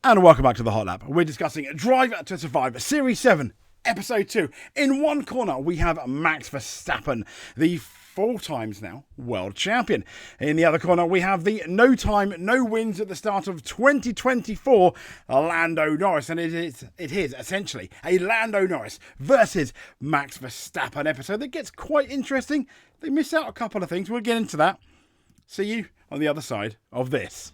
And welcome back to the Hot Lap. We're discussing Drive to Survive Series 7, Episode 2. In one corner, we have Max Verstappen, the 4 times now world champion. In the other corner, we have the no time, no wins at the start of 2024, Lando Norris. And it is essentially a Lando Norris versus Max Verstappen episode that gets quite interesting. They miss out a couple of things. We'll get into that. See you on the other side of this.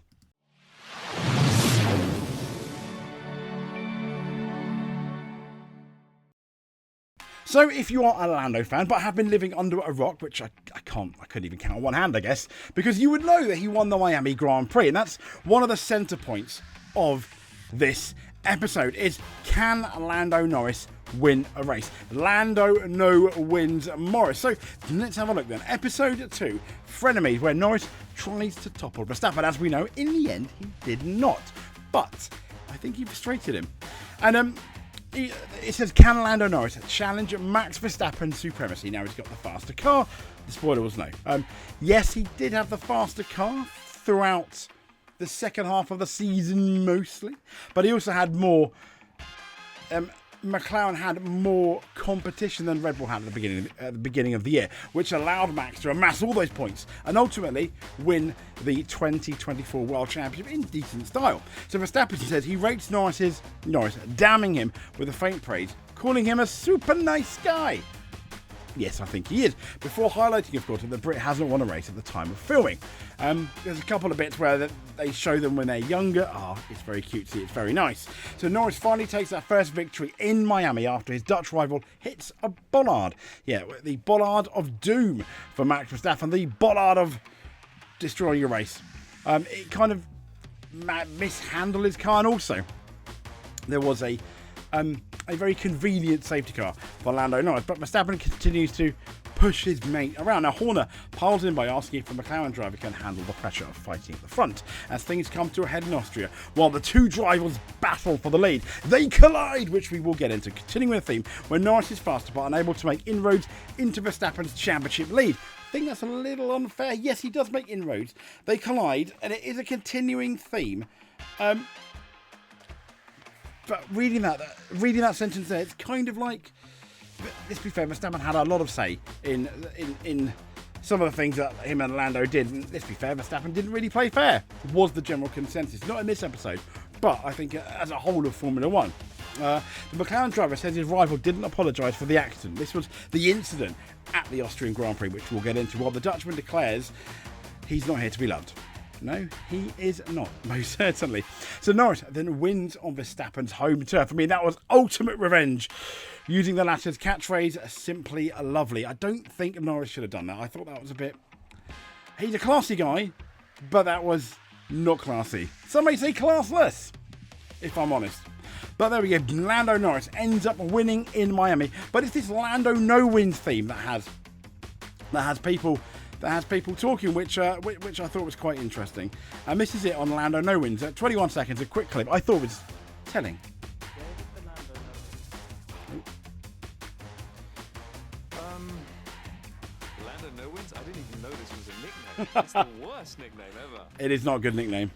So if you are a Lando fan but have been living under a rock, which I couldn't even count on one hand, I guess, because you would know that he won the Miami Grand Prix, and that's one of the centre points of this episode is, can Lando Norris win a race? Lando no wins Morris. So let's have a look then. Episode 2, Frenemies, where Norris tries to topple Verstappen. As we know, in the end, he did not. But I think he frustrated him. And it says, can Lando Norris challenge Max Verstappen's supremacy? Now he's got the faster car. The spoiler was no. Yes, he did have the faster car throughout the second half of the season mostly, but he also had more. McLaren had more competition than Red Bull had at the beginning of the year, which allowed Max to amass all those points and ultimately win the 2024 World Championship in decent style. So Verstappen says he rates Norris, damning him with a faint praise, calling him a super nice guy. Yes, I think he is. Before highlighting, of course, that the Brit hasn't won a race at the time of filming. There's a couple of bits where they show them when they're younger. It's very cutesy. It's very nice. So Norris finally takes that first victory in Miami after his Dutch rival hits a bollard. Yeah, the bollard of doom for Max Verstappen. The bollard of destroying your race. It kind of mishandled his car, and also there was a very convenient safety car for Lando Norris, but Verstappen continues to push his mate around. Now Horner piles in by asking if the McLaren driver can handle the pressure of fighting at the front as things come to a head in Austria. While the two drivers battle for the lead, they collide, which we will get into. Continuing with the theme, where Norris is faster but unable to make inroads into Verstappen's championship lead. I think that's a little unfair. Yes, he does make inroads. They collide, and it is a continuing theme. But reading that sentence there, it's kind of like, let's be fair, Verstappen had a lot of say in some of the things that him and Lando did. And let's be fair, Verstappen didn't really play fair, was the general consensus. Not in this episode, but I think as a whole of Formula One. The McLaren driver says his rival didn't apologise for the accident. This was the incident at the Austrian Grand Prix, which we'll get into, while the Dutchman declares he's not here to be loved. No, he is not, most certainly. So Norris then wins on Verstappen's home turf. I mean, that was ultimate revenge. Using the latter's catchphrase, simply lovely. I don't think Norris should have done that. I thought that was a bit... He's a classy guy, but that was not classy. Some may say classless, if I'm honest. But there we go. Lando Norris ends up winning in Miami. But it's this Lando no wins theme that has people talking, which I thought was quite interesting. And this is it on Lando no wins. 21 seconds, a quick clip. I thought was telling. Lando no wins? I didn't even know this was a nickname. It's the worst nickname ever. It is not a good nickname.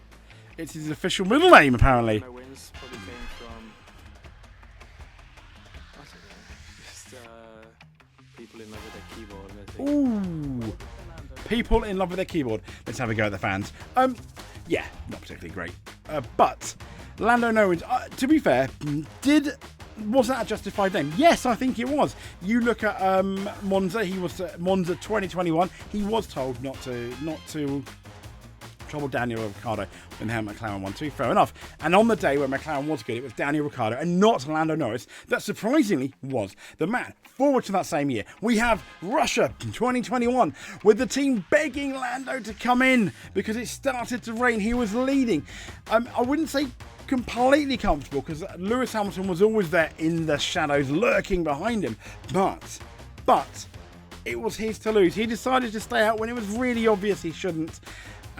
It's his official middle name, apparently. No wins probably came from, I don't know, just people in love with their keyboard. Ooh. People in love with their keyboard. Let's have a go at the fans. Yeah, not particularly great. But Lando no wins. To be fair, was that a justified name? Yes, I think it was. You look at Monza. He was Monza 2021. He was told not to trouble Daniel Ricciardo when McLaren won 2. Fair enough. And on the day where McLaren was good, it was Daniel Ricciardo and not Lando Norris that surprisingly was the man. Forward to that same year, we have Russia 2021 with the team begging Lando to come in because it started to rain. He was leading. I wouldn't say completely comfortable because Lewis Hamilton was always there in the shadows lurking behind him. But it was his to lose. He decided to stay out when it was really obvious he shouldn't.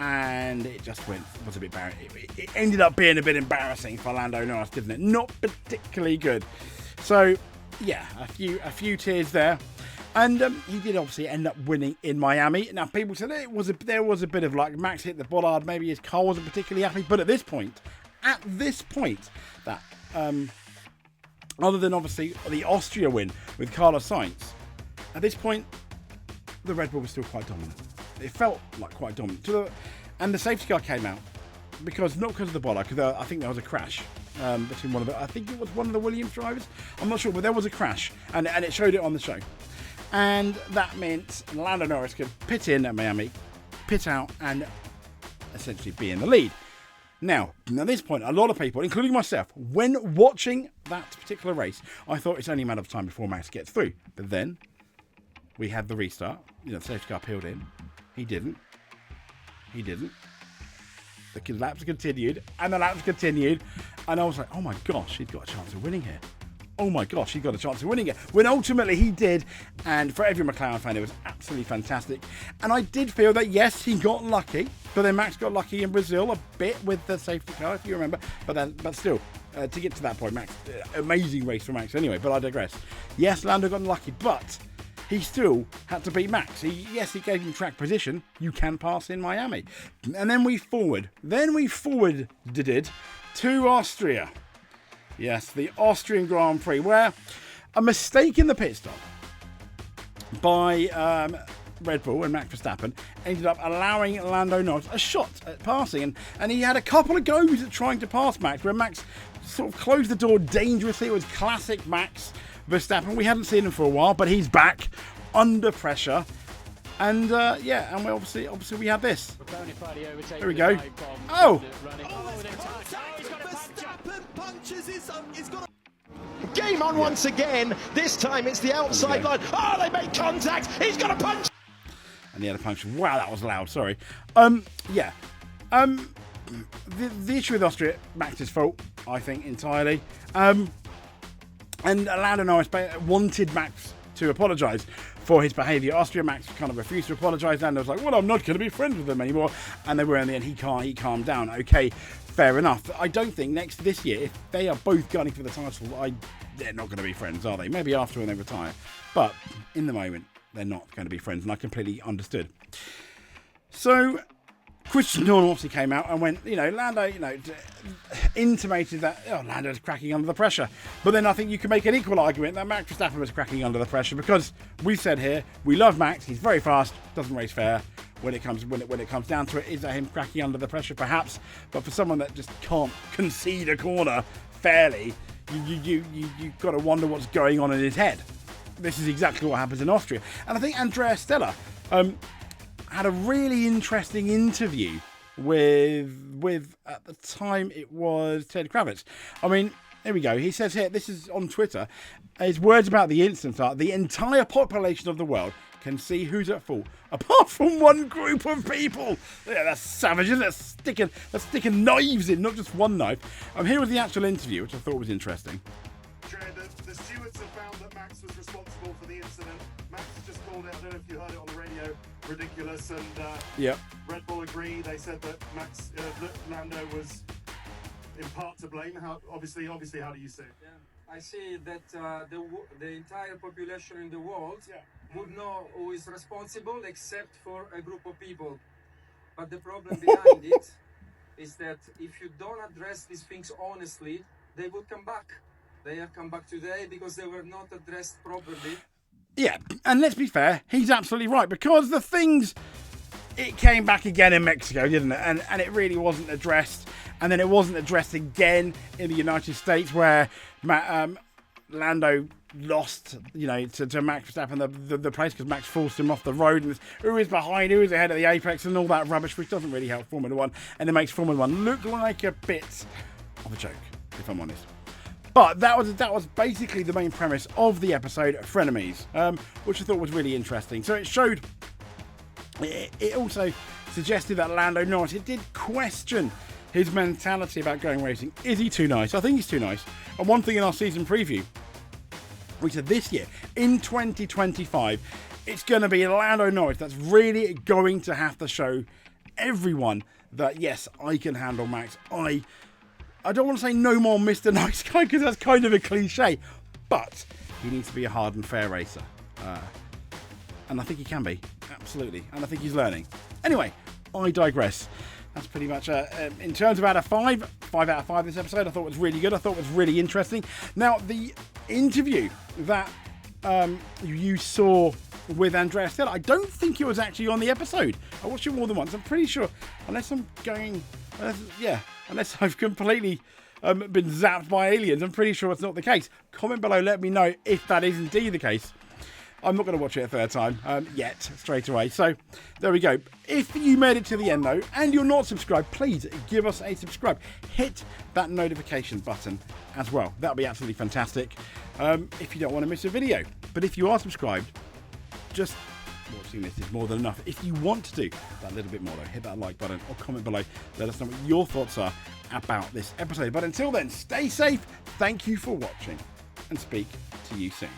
And it just was a bit it ended up being a bit embarrassing for Lando Norris, didn't it? Not particularly good. So, yeah, a few tears there. And he did obviously end up winning in Miami. Now, people said there was a bit of like Max hit the bollard. Maybe his car wasn't particularly happy. But at this point, at this point, that other than obviously the Austria win with Carlos Sainz, at this point, the Red Bull was still quite dominant. It felt like quite dominant. And the safety car came out not because of the bollard, because I think there was a crash between I think it was one of the Williams drivers. I'm not sure, but there was a crash, and it showed it on the show. And that meant Lando Norris could pit in at Miami, pit out, and essentially be in the lead. Now, at this point, a lot of people, including myself, when watching that particular race, I thought it's only a matter of time before Max gets through. But then we had the restart. The safety car peeled in. He didn't. The laps continued, and the laps continued, and I was like, oh my gosh, he's got a chance of winning here. Oh my gosh, he got a chance of winning it. When ultimately he did, and for every McLaren fan, it was absolutely fantastic. And I did feel that, yes, he got lucky, but then Max got lucky in Brazil a bit with the safety car, if you remember. But still, to get to that point, Max, amazing race for Max anyway, but I digress. Yes, Lando got lucky, but he still had to beat Max. He gave him track position. You can pass in Miami. And then we forwarded to Austria. Yes, the Austrian Grand Prix, where a mistake in the pit stop by Red Bull and Max Verstappen ended up allowing Lando Norris a shot at passing. And he had a couple of goes at trying to pass Max, where Max sort of closed the door dangerously. It was classic Max Verstappen. We hadn't seen him for a while, but he's back under pressure. And and we obviously we had this. There we go. Oh! Game on once again. This time it's the outside line. Oh, they made contact. He's got a punch. And he had a punch. Wow, that was loud. Sorry. The issue with Austria, Max's fault, I think, entirely. And Lando Norris wanted Max to apologise for his behaviour. Austria, Max kind of refused to apologise. Lando was like, well, I'm not going to be friends with them anymore. And they were in the end, he calmed down. Okay, fair enough. I don't think this year, if they are both gunning for the title, they're not going to be friends, are they? Maybe after when they retire. But in the moment, they're not going to be friends. And I completely understood. So Christian Horner obviously came out and went, Lando, intimated that Lando's cracking under the pressure. But then I think you can make an equal argument that Max Verstappen was cracking under the pressure, because we've said here, we love Max, he's very fast, doesn't race fair. When it comes down to it, is that him cracking under the pressure? Perhaps. But for someone that just can't concede a corner fairly, you've got to wonder what's going on in his head. This is exactly what happens in Austria. And I think Andrea Stella had a really interesting interview with at the time it was Ted Kravitz. I mean, here we go. He says here, this is on Twitter, his words about the incident are, the entire population of the world can see who's at fault, apart from one group of people. Yeah, that's savage, isn't it? That's sticking knives in, not just one knife. Here was the actual interview, which I thought was interesting. The stewards have found that Max was responsible for the incident. Max just called it, I don't know if you heard it on the radio, ridiculous, and Red Bull agree. They said that Lando was in part to blame. Obviously, how do you see it? Yeah. I see that the entire population in the world would know who is responsible, except for a group of people. But the problem behind it is that if you don't address these things honestly, they would come back. They have come back today because they were not addressed properly. Yeah, and let's be fair, he's absolutely right, because the things, it came back again in Mexico, didn't it? And it really wasn't addressed. And then it wasn't addressed again in the United States, where Lando lost, to Max Verstappen the place because Max forced him off the road. And who is behind, who is ahead of the apex and all that rubbish, which doesn't really help Formula One. And it makes Formula One look like a bit of a joke, if I'm honest. But that was basically the main premise of the episode, Frenemies, which I thought was really interesting. So it showed, it also suggested that Lando Norris, it did question his mentality about going racing. Is he too nice? I think he's too nice. And one thing in our season preview, we said this year, in 2025, it's going to be Lando Norris that's really going to have to show everyone that, yes, I can handle Max. I don't want to say no more Mr. Nice Guy, because that's kind of a cliche, but he needs to be a hard and fair racer. And I think he can be, absolutely. And I think he's learning. Anyway, I digress. That's pretty much in terms of out of 5 out of 5 this episode. I thought it was really good. I thought it was really interesting. Now, the interview that you saw with Andrea Stella, I don't think it was actually on the episode. I watched it more than once. I'm pretty sure, unless I've completely been zapped by aliens, I'm pretty sure it's not the case. Comment below, let me know if that is indeed the case. I'm not going to watch it a third time yet, straight away. So, there we go. If you made it to the end, though, and you're not subscribed, please give us a subscribe. Hit that notification button as well. That would be absolutely fantastic if you don't want to miss a video. But if you are subscribed, just watching this is more than enough. If you want to do that little bit more, though, hit that like button or comment below. Let us know what your thoughts are about this episode. But until then, stay safe. Thank you for watching and speak to you soon.